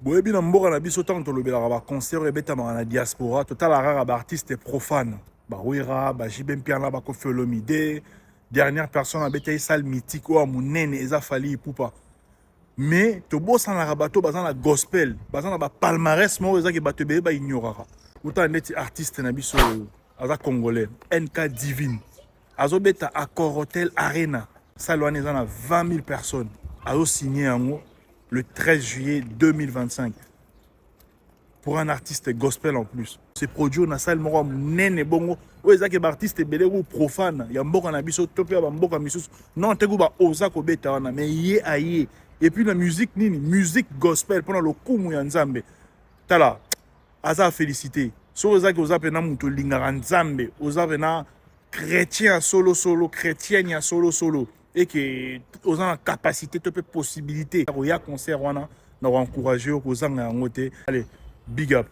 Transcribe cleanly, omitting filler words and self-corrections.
boyebi na mboka na biso tant tolobelaka ba concert ebetamaka na diaspora totalaka ba artiste profane bawera bajibe mpiana bakofi olomide dernière personne abetaki salle mythique oyo monene eza fali ipupa mais tobosanaka bato baza na gospel baza na bapalmarès moko ezaki bato ebele baignoraka uta ndeti artiste na biso aza congolais NK Divine azobeta Accor Hotel Arena salle wana eza na 20 000 personnes azosigné yango le 13 juillet 2025 pour un artiste gospel en plus. C'est produit na salle moko nene bongo oyo ezaki ba artiste ebele ou profane ya mboka na biso to pe ba mboka misusu non te ba oza ko beta wana mais ye aye et puis la musique nini musique gospel pendant le kumu ya nzambe tala aza félicité so ezaki oza pena muto lingaka nzambe oza pena chrétien solo chrétienne ya solo et que aux en capacité te possibilité il y a concert wana na encourager aux gens à monter allez big up.